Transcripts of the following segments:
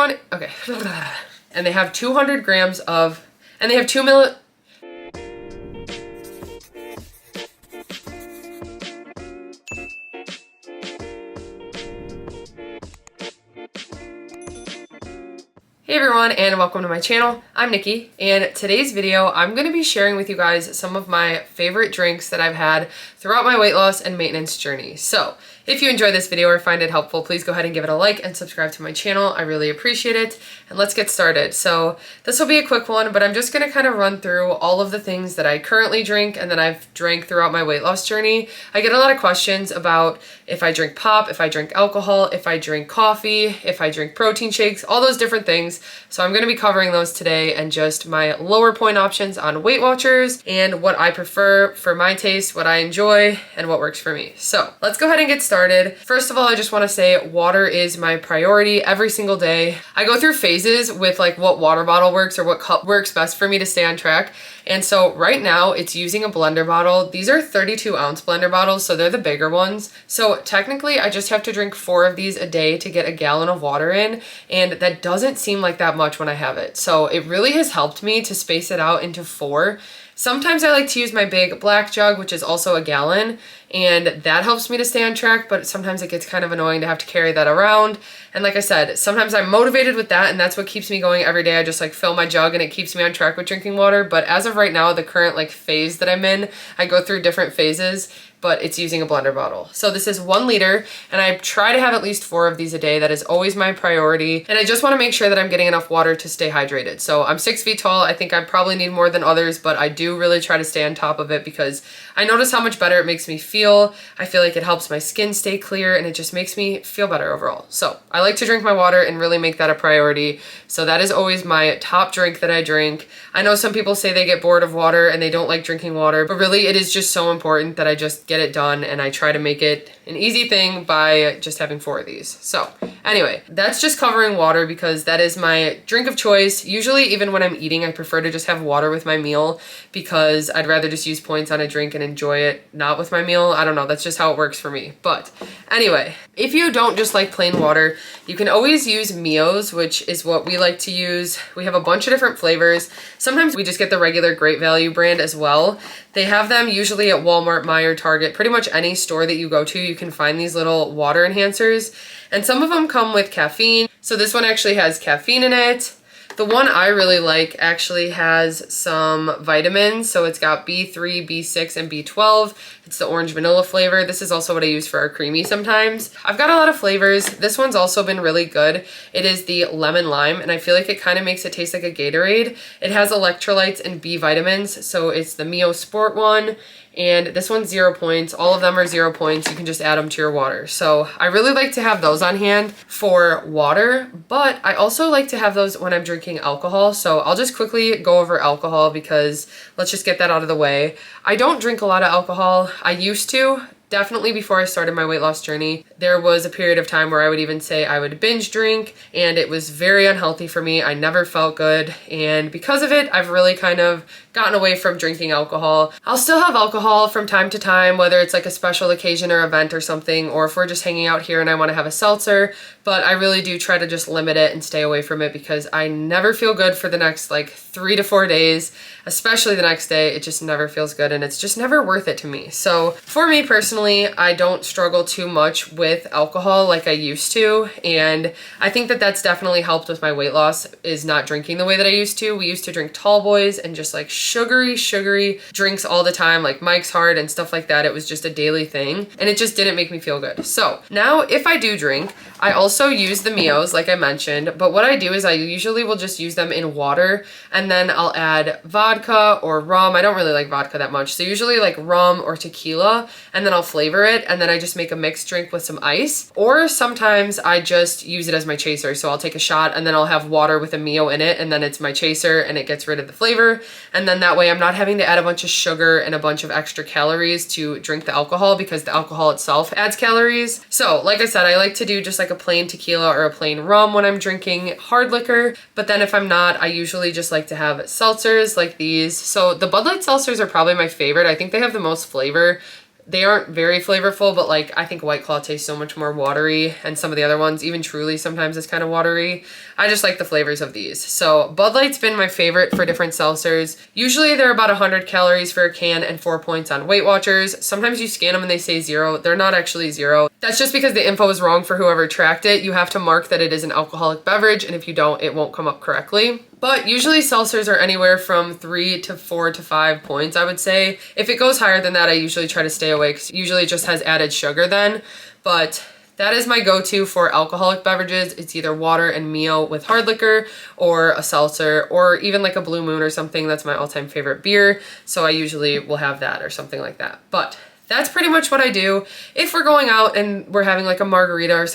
everyone. Okay. And they have 200 grams of, and they have 2 milli. Hey everyone, and welcome to my channel. I'm Nikki, and today's video I'm going to be sharing with you guys some of my favorite drinks that I've had throughout my weight loss and maintenance journey. So if you enjoy this video or find it helpful, please go ahead and give it a like and subscribe to my channel. I really appreciate it. And let's get started. So this will be a quick one, but I'm just going to kind of run through all of the things that I currently drink and that I've drank throughout my weight loss journey. I get a lot of questions about if I drink pop, if I drink alcohol, if I drink coffee, if I drink protein shakes, all those different things. So I'm going to be covering those today and just my lower point options on Weight Watchers and what I prefer for my taste, what I enjoy, and what works for me. So let's go ahead and get started. First of all, I just want to say water is my priority every single day. I go through phases with like what water bottle works or what cup works best for me to stay on track. And so right now it's using a blender bottle. These are 32-ounce blender bottles, so they're the bigger ones. So technically I just have to drink 4 of these a day to get a gallon of water in, and that doesn't seem like that much when I have it. So it really has helped me to space it out into 4. Sometimes I like to use my big black jug, which is also a gallon, and that helps me to stay on track, but sometimes it gets kind of annoying to have to carry that around. And like I said, sometimes I'm motivated with that, and that's what keeps me going every day. I just like fill my jug and it keeps me on track with drinking water. But as of right now, the current like phase that I'm in, I go through different phases, but it's using a blender bottle. So this is 1 liter, and I try to have at least 4 of these a day. That is always my priority. And I just want to make sure that I'm getting enough water to stay hydrated. So I'm 6 feet tall. I think I probably need more than others, but I do really try to stay on top of it because I notice how much better it makes me feel. I feel like it helps my skin stay clear, and it just makes me feel better overall. So I like to drink my water and really make that a priority. So that is always my top drink that I drink. I know some people say they get bored of water and they don't like drinking water, but really it is just so important that I just get it done, and I try to make it an easy thing by just having 4 of these. So anyway, that's just covering water because that is my drink of choice. Usually even when I'm eating, I prefer to just have water with my meal because I'd rather just use points on a drink and enjoy it not with my meal. I don't know, that's just how it works for me. But anyway, if you don't just like plain water, you can always use Mio's, which is what we like to use. We have a bunch of different flavors. Sometimes we just get the regular Great Value brand as well. They have them usually at Walmart, Meijer, Target, pretty much any store that you go to, you can find these little water enhancers. And some of them come with caffeine. So this one actually has caffeine in it. The one I really like actually has some vitamins. So it's got B3, B6, and B12. It's the orange vanilla flavor. This is also what I use for our creamy sometimes. I've got a lot of flavors. This one's also been really good. It is the lemon lime, and I feel like it kind of makes it taste like a Gatorade. It has electrolytes and B vitamins. So it's the Mio Sport one. And this one's 0 points. All of them are 0 points. You can just add them to your water. So I really like to have those on hand for water, but I also like to have those when I'm drinking alcohol. So I'll just quickly go over alcohol because let's just get that out of the way. I don't drink a lot of alcohol. I used to. Definitely before I started my weight loss journey, there was a period of time where I would even say I would binge drink, and it was very unhealthy for me. I never felt good, and because of it, I've really kind of gotten away from drinking alcohol. I'll still have alcohol from time to time, whether it's like a special occasion or event or something, or if we're just hanging out here and I want to have a seltzer, but I really do try to just limit it and stay away from it because I never feel good for the next like 3 to 4 days, especially the next day. It just never feels good, and it's just never worth it to me. So for me personally, I don't struggle too much with alcohol like I used to, and I think that that's definitely helped with my weight loss is not drinking the way that I used to. We used to drink tall boys and just like sugary drinks all the time, like Mike's Hard and stuff like that. It was just a daily thing, and it just didn't make me feel good. So now if I do drink, I also use the Mios like I mentioned, but what I do is I usually will just use them in water, and then I'll add vodka or rum. I don't really like vodka that much, so usually like rum or tequila, and then I'll flavor it, and then I just make a mixed drink with some ice. Or sometimes I just use it as my chaser, so I'll take a shot and then I'll have water with a Mio in it, and then it's my chaser and it gets rid of the flavor, and then that way I'm not having to add a bunch of sugar and a bunch of extra calories to drink the alcohol because the alcohol itself adds calories. So like I said, I like to do just like a plain tequila or a plain rum when I'm drinking hard liquor, but then if I'm not, I usually just like to have seltzers like these. So the Bud Light seltzers are probably my favorite. I think they have the most flavor they aren't very flavorful, but like I think White Claw tastes so much more watery, and some of the other ones, even Truly sometimes is kind of watery. I just like the flavors of these. So Bud Light's been my favorite for different seltzers. Usually they're about 100 calories for a can and 4 points on Weight Watchers. Sometimes you scan them and they say 0. They're not actually 0. That's just because the info is wrong for whoever tracked it. You have to mark that it is an alcoholic beverage, and if you don't, it won't come up correctly. But usually seltzers are anywhere from 3 to 4 to 5 points, I would say. If it goes higher than that, I usually try to stay away because usually it just has added sugar then. But that is my go-to for alcoholic beverages. It's either water and Mio with hard liquor, or a seltzer, or even like a Blue Moon or something. That's my all-time favorite beer. So I usually will have that or something like that. But that's pretty much what I do. If we're going out and we're having like a margarita or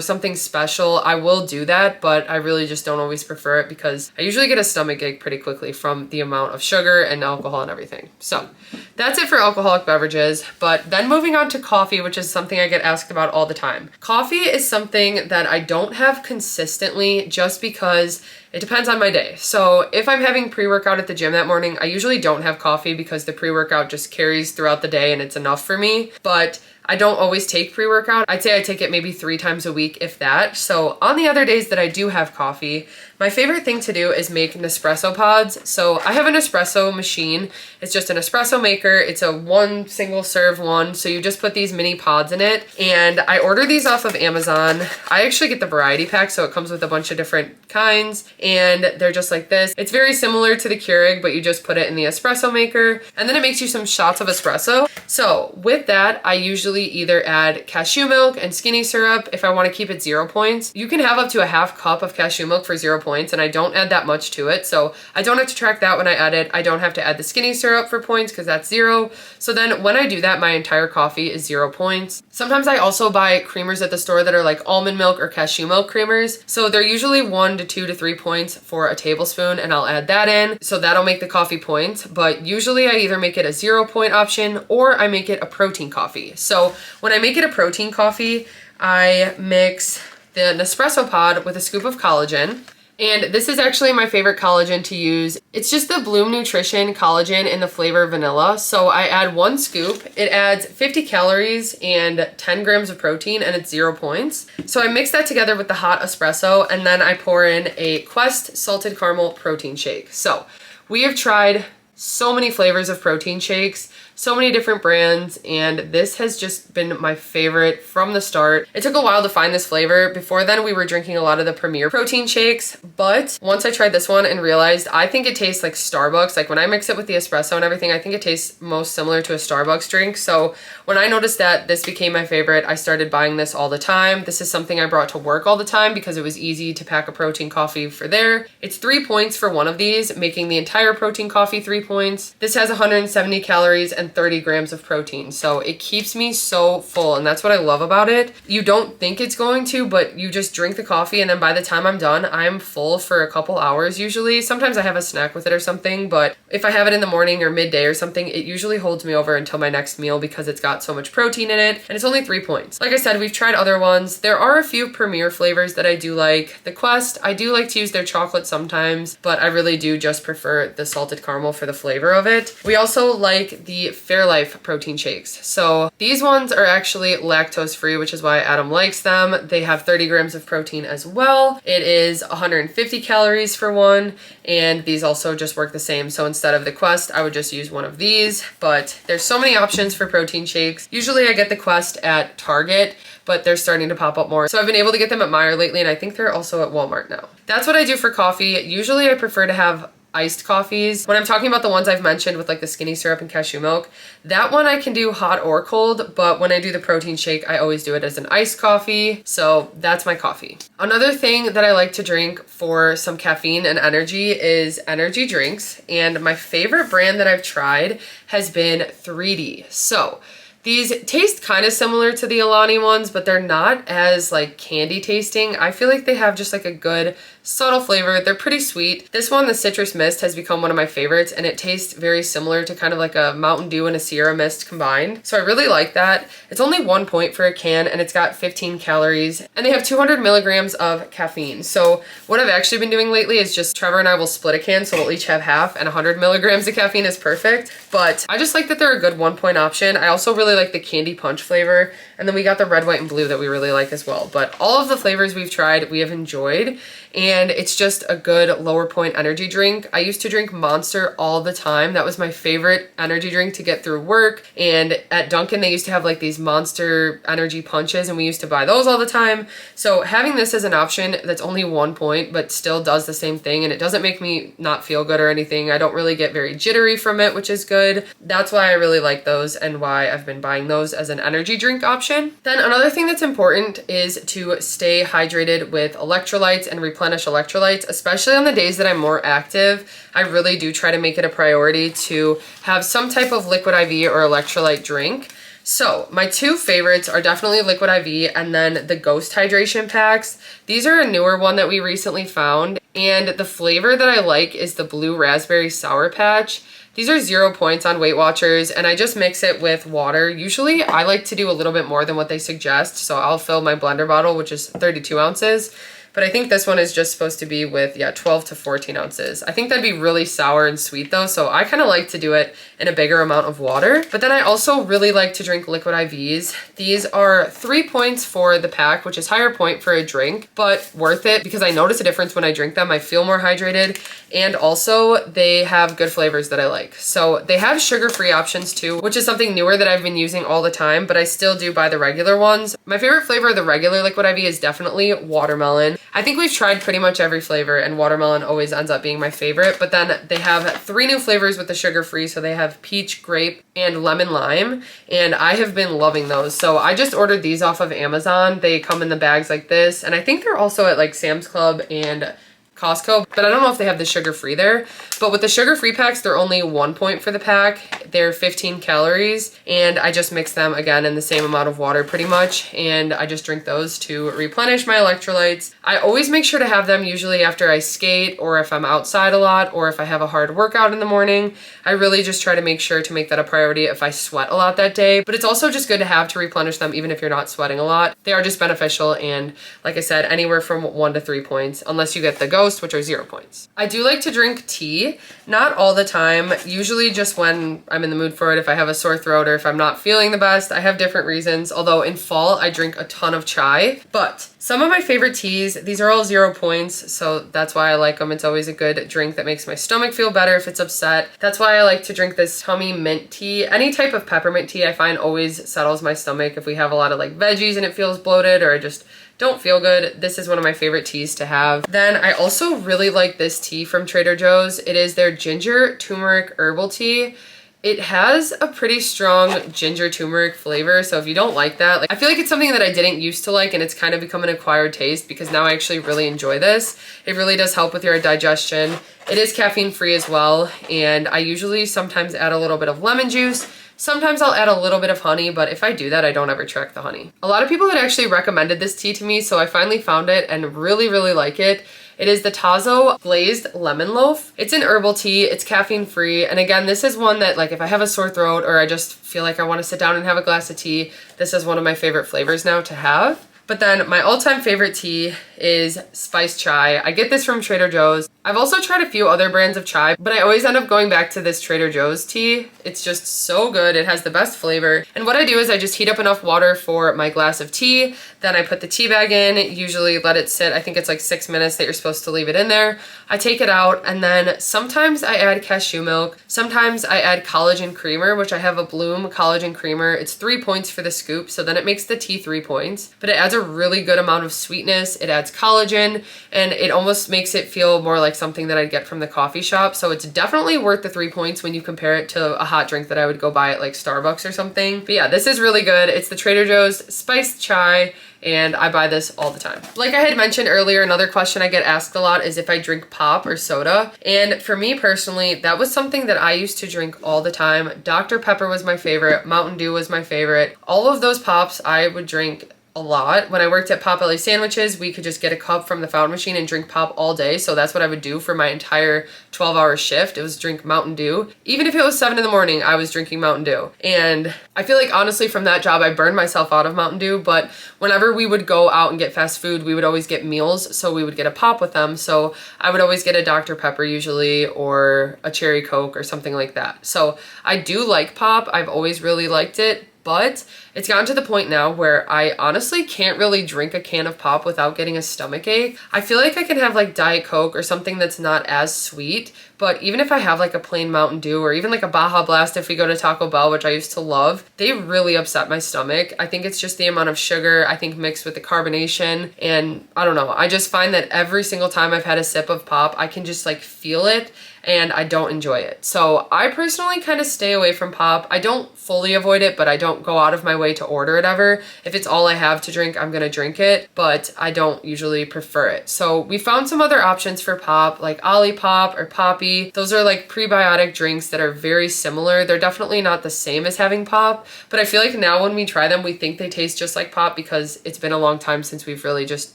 something special, I will do that, but I really just don't always prefer it because I usually get a stomach ache pretty quickly from the amount of sugar and alcohol and everything. So that's it for alcoholic beverages. But then moving on to coffee, which is something I get asked about all the time. Coffee is something that I don't have consistently just because it depends on my day. So if I'm having pre-workout at the gym that morning, I usually don't have coffee because the pre-workout just carries throughout the day and it's enough for me. But I don't always take pre-workout. I'd say I take it maybe 3 times a week, if that. So on the other days that I do have coffee, my favorite thing to do is make Nespresso pods. So I have an espresso machine. It's just an espresso maker. It's a one single serve one. So you just put these mini pods in it. And I order these off of Amazon. I actually get the variety pack, so it comes with a bunch of different kinds. And they're just like this. It's very similar to the Keurig, but you just put it in the espresso maker. And then it makes you some shots of espresso. So with that, I usually either add cashew milk and skinny syrup if I want to keep it 0 points. You can have up to a half cup of cashew milk for 0 points, and I don't add that much to it. So I don't have to track that when I add it. I don't have to add the skinny syrup for points because that's 0. So then when I do that, my entire coffee is 0 points. Sometimes I also buy creamers at the store that are like almond milk or cashew milk creamers. So they're usually 1 to 2 to 3 points for a tablespoon, and I'll add that in. So that'll make the coffee points. But usually I either make it a 0 point option or I make it a protein coffee. So when I make it a protein coffee, I mix the Nespresso pod with a scoop of collagen. And this is actually my favorite collagen to use. It's just the Bloom Nutrition collagen in the flavor vanilla. So I add 1 scoop. It adds 50 calories and 10 grams of protein, and it's 0 points. So I mix that together with the hot espresso, and then I pour in a Quest salted caramel protein shake. So we have tried so many flavors of protein shakes, so many different brands, and this has just been my favorite from the start. It took a while to find this flavor. Before then, we were drinking a lot of the Premier protein shakes, but once I tried this one and realized I think it tastes like Starbucks. Like when I mix it with the espresso and everything, I think it tastes most similar to a Starbucks drink. So when I noticed that this became my favorite, I started buying this all the time. This is something I brought to work all the time because it was easy to pack a protein coffee for there. It's 3 points for one of these, making the entire protein coffee 3 points. This has 170 calories and 30 grams of protein, so it keeps me so full, and that's what I love about it. You don't think it's going to, but you just drink the coffee, and then by the time I'm done, I'm full for a couple hours usually. Sometimes I have a snack with it or something, but if I have it in the morning or midday or something, it usually holds me over until my next meal because it's got so much protein in it, and it's only 3 points. Like I said, we've tried other ones. There are a few Premier flavors that I do like. The Quest, I do like to use their chocolate sometimes, but I really do just prefer the salted caramel for the flavor of it. We also like the Fairlife protein shakes. So these ones are actually lactose free, which is why Adam likes them. They have 30 grams of protein as well. It is 150 calories for one, and these also just work the same. So instead of the Quest, I would just use one of these, but there's so many options for protein shakes. Usually I get the Quest at Target, but they're starting to pop up more. So I've been able to get them at Meijer lately, and I think they're also at Walmart now. That's what I do for coffee. Usually I prefer to have iced coffees. When I'm talking about the ones I've mentioned with like the skinny syrup and cashew milk, that one I can do hot or cold, but when I do the protein shake, I always do it as an iced coffee. So that's my coffee. Another thing that I like to drink for some caffeine and energy is energy drinks. And my favorite brand that I've tried has been 3D. So These taste kind of similar to the Alani ones, but they're not as like candy tasting. I feel like they have just like a good subtle flavor. They're pretty sweet. This one, the Citrus Mist, has become one of my favorites, and it tastes very similar to kind of like a Mountain Dew and a Sierra Mist combined. So I really like that. It's only 1 point for a can, and it's got 15 calories, and they have 200 milligrams of caffeine. So what I've actually been doing lately is just Trevor and I will split a can, so we'll each have half, and 100 milligrams of caffeine is perfect. But I just like that they're a good 1 point option. I also really like the Candy Punch flavor, and then we got the red, white, and blue that we really like as well. But all of the flavors we've tried, we have enjoyed, and it's just a good lower point energy drink. I used to drink Monster all the time. That was my favorite energy drink to get through work, and at Dunkin' they used to have like these Monster energy punches, and we used to buy those all the time. So having this as an option that's only 1 point but still does the same thing, and it doesn't make me not feel good or anything. I don't really get very jittery from it, which is good. That's why I really like those and why I've been buying those as an energy drink option. Then another thing that's important is to stay hydrated with electrolytes and replenish electrolytes, especially on the days that I'm more active. I really do try to make it a priority to have some type of liquid IV or electrolyte drink. So my two favorites are definitely Liquid IV and then the Ghost Hydration Packs. These are a newer one that we recently found, and the flavor that I like is the Blue Raspberry Sour Patch. These are 0 points on Weight Watchers, and I just mix it with water. Usually I like to do a little bit more than what they suggest, so I'll fill my blender bottle, which is 32 ounces. But I think this one is just supposed to be with, 12 to 14 ounces. I think that'd be really sour and sweet though, so I kind of like to do it in a bigger amount of water. But then I also really like to drink liquid IVs. These are 3 points for the pack, which is higher point for a drink, but worth it because I notice a difference when I drink them. I feel more hydrated, and also they have good flavors that I like. So they have sugar-free options too, which is something newer that I've been using all the time, but I still do buy the regular ones. My favorite flavor of the regular liquid IV is definitely watermelon. I think we've tried pretty much every flavor, and watermelon always ends up being my favorite, but then they have 3 new flavors with the sugar-free, so they have peach, grape, and lemon lime, and I have been loving those. So I just ordered these off of Amazon. They come in the bags like this, and I think they're also at like Sam's Club and Costco, but I don't know if they have the sugar-free there. But with the sugar-free packs, they're only 1 point for the pack. They're 15 calories, and I just mix them again in the same amount of water pretty much, and I just drink those to replenish my electrolytes. I always make sure to have them usually after I skate, or if I'm outside a lot, or if I have a hard workout in the morning. I really just try to make sure to make that a priority if I sweat a lot that day, but it's also just good to have to replenish them even if you're not sweating a lot. They are just beneficial, and like I said, anywhere from 1 to 3 points, unless you get the Ghost, which are 0 points. I do like to drink tea, not all the time, usually just when I'm in the mood for it, if I have a sore throat or if I'm not feeling the best. I have different reasons, although in fall I drink a ton of chai. But some of my favorite teas, these are all 0 points, so that's why I like them. It's always a good drink that makes my stomach feel better if it's upset. That's why I like to drink this tummy mint tea. Any type of peppermint tea I find always settles my stomach if we have a lot of like veggies and it feels bloated, or I just don't feel good. This is one of my favorite teas to have. Then I also really like this tea from Trader Joe's. It is their ginger turmeric herbal tea. It has a pretty strong ginger turmeric flavor, so if you don't like that, like, I feel like it's something that I didn't used to like, and it's kind of become an acquired taste because now I actually really enjoy this. It really does help with your digestion. It is caffeine free as well, and I usually sometimes add a little bit of lemon juice. Sometimes I'll add a little bit of honey, but if I do that, I don't ever track the honey. A lot of people had actually recommended this tea to me, so I finally found it and really, really like it. It is the Tazo Glazed Lemon Loaf. It's an herbal tea, it's caffeine free, and again, this is one that like if I have a sore throat or I just feel like I want to sit down and have a glass of tea, this is one of my favorite flavors now to have. But then my all-time favorite tea is Spice Chai. I get this from Trader Joe's. I've also tried a few other brands of chai, but I always end up going back to this Trader Joe's tea. It's just so good. It has the best flavor. And what I do is I just heat up enough water for my glass of tea. Then I put the tea bag in, usually let it sit. I think it's like 6 minutes that you're supposed to leave it in there. I take it out, and then sometimes I add cashew milk. Sometimes I add collagen creamer, which I have a Bloom collagen creamer. It's 3 points for the scoop, so then it makes the tea 3 points. But it adds a really good amount of sweetness. It adds collagen, and it almost makes it feel more like something that I'd get from the coffee shop. So it's definitely worth the 3 points when you compare it to a hot drink that I would go buy at like Starbucks or something. But yeah, this is really good. It's the Trader Joe's spiced chai, and I buy this all the time. Like I had mentioned earlier, another question I get asked a lot is if I drink pop or soda. And for me personally, that was something that I used to drink all the time. Dr. Pepper was my favorite. Mountain Dew was my favorite. All of those pops I would drink a lot. When I worked at Pop LA Sandwiches, we could just get a cup from the fountain machine and drink pop all day. So that's what I would do for my entire 12-hour shift. It was drink Mountain Dew. Even if it was 7 in the morning, I was drinking Mountain Dew. And I feel like honestly from that job, I burned myself out of Mountain Dew, but whenever we would go out and get fast food, we would always get meals. So we would get a pop with them. So I would always get a Dr. Pepper usually, or a cherry Coke or something like that. So I do like pop. I've always really liked it. But it's gotten to the point now where I honestly can't really drink a can of pop without getting a stomach ache. I feel like I can have like Diet Coke or something that's not as sweet, but even if I have like a plain Mountain Dew or even like a Baja Blast if we go to Taco Bell, which I used to love, they really upset my stomach. I think it's just the amount of sugar, I think mixed with the carbonation, and I don't know. I just find that every single time I've had a sip of pop, I can just like feel it and I don't enjoy it. So I personally kind of stay away from pop. I don't fully avoid it, but I don't go out of my way to order it ever. If it's all I have to drink, I'm gonna drink it, but I don't usually prefer it. So we found some other options for pop, like Olipop or Poppy. Those are like prebiotic drinks that are very similar. They're definitely not the same as having pop, but I feel like now when we try them, we think they taste just like pop because it's been a long time since we've really just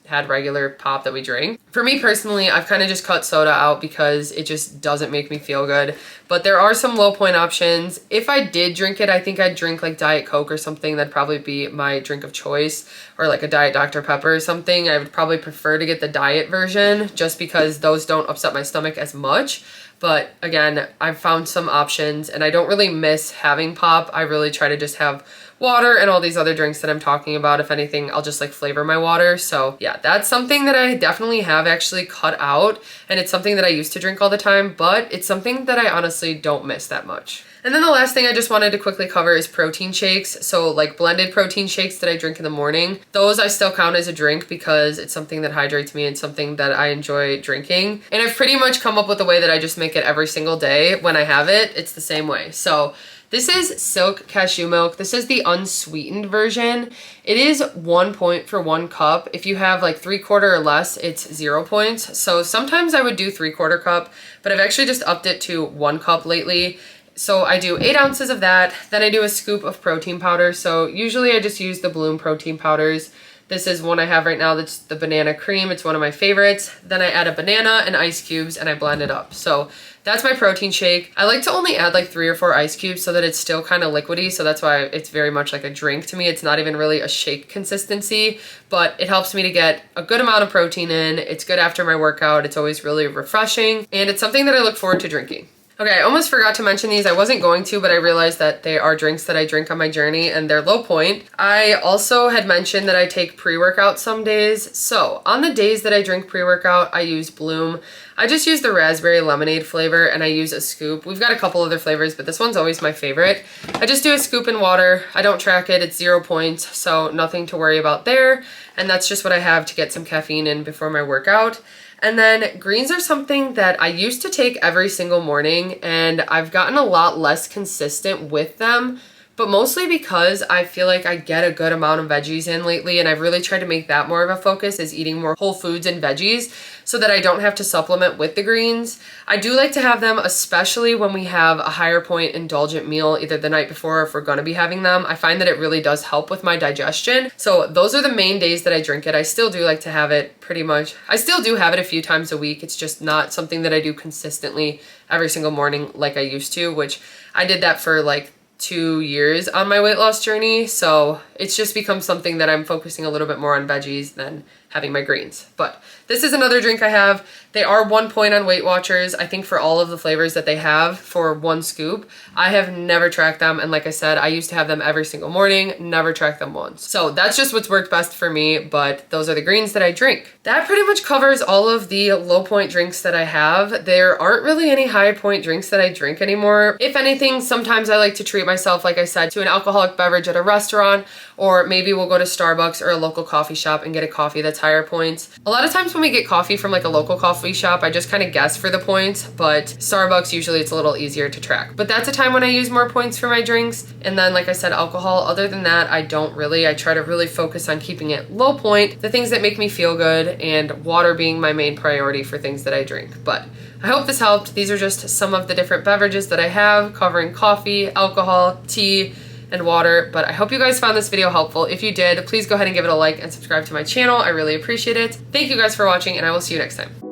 had regular pop that we drink. For me personally, I've kind of just cut soda out because it just doesn't make me feel good. But there are some low point options. If I did drink it, I think I'd drink like Diet Coke or something. That'd probably be my drink of choice, or like a Diet Dr. Pepper or something. I would probably prefer to get the diet version just because those don't upset my stomach as much. But again, I've found some options and I don't really miss having pop. I really try to just have water and all these other drinks that I'm talking about. If anything, I'll just like flavor my water. So yeah, that's something that I definitely have actually cut out, and it's something that I used to drink all the time, but it's something that I honestly don't miss that much. And then the last thing I just wanted to quickly cover is protein shakes. So like blended protein shakes that I drink in the morning, those I still count as a drink because it's something that hydrates me and something that I enjoy drinking. And I've pretty much come up with a way that I just make it every single day. When I have it, it's the same way. So this is Silk Cashew Milk. This is the unsweetened version. It is 1 point for 1 cup. If you have like 3/4 or less, it's 0 points. So sometimes I would do 3/4 cup, but I've actually just upped it to 1 cup lately. So I do 8 ounces of that. Then I do a scoop of protein powder. So usually I just use the Bloom protein powders. This is one I have right now that's the banana cream. It's one of my favorites. Then I add a banana and ice cubes and I blend it up. So that's my protein shake. I like to only add like 3 or 4 ice cubes so that it's still kind of liquidy. So that's why it's very much like a drink to me. It's not even really a shake consistency, but it helps me to get a good amount of protein in. It's good after my workout. It's always really refreshing, and it's something that I look forward to drinking. Okay, I almost forgot to mention these. I wasn't going to, but I realized that they are drinks that I drink on my journey and they're low point. I also had mentioned that I take pre-workout some days. So on the days that I drink pre-workout, I use Bloom. I just use the raspberry lemonade flavor and I use a scoop. We've got a couple other flavors, but this one's always my favorite. I just do a scoop in water. I don't track it. It's 0 points, so nothing to worry about there. And that's just what I have to get some caffeine in before my workout. And then greens are something that I used to take every single morning, and I've gotten a lot less consistent with them, but mostly because I feel like I get a good amount of veggies in lately, and I've really tried to make that more of a focus, is eating more whole foods and veggies so that I don't have to supplement with the greens. I do like to have them, especially when we have a higher point indulgent meal either the night before or if we're going to be having them. I find that it really does help with my digestion. So those are the main days that I drink it. I still do like to have it pretty much. I still do have it a few times a week. It's just not something that I do consistently every single morning like I used to, which I did that for like 2 years on my weight loss journey. So it's just become something that I'm focusing a little bit more on veggies than having my greens. But this is another drink I have. They are 1 point on Weight Watchers, I think, for all of the flavors that they have for 1 scoop. I have never tracked them, and like I said, I used to have them every single morning, never tracked them once. So that's just what's worked best for me, but those are the greens that I drink. That pretty much covers all of the low point drinks that I have. There aren't really any high point drinks that I drink anymore. If anything, sometimes I like to treat myself, like I said, to an alcoholic beverage at a restaurant, or maybe we'll go to Starbucks or a local coffee shop and get a coffee that's higher points. A lot of times when we get coffee from like a local coffee shop, I just kind of guess for the points, but Starbucks, usually it's a little easier to track. But that's a time when I use more points for my drinks. And then, like I said, alcohol. Other than that, I don't really. I try to really focus on keeping it low point, the things that make me feel good, and water being my main priority for things that I drink. But I hope this helped. These are just some of the different beverages that I have, covering coffee, alcohol, tea, and water. But I hope you guys found this video helpful. If you did, please go ahead and give it a like and subscribe to my channel. I really appreciate it. Thank you guys for watching, and I will see you next time.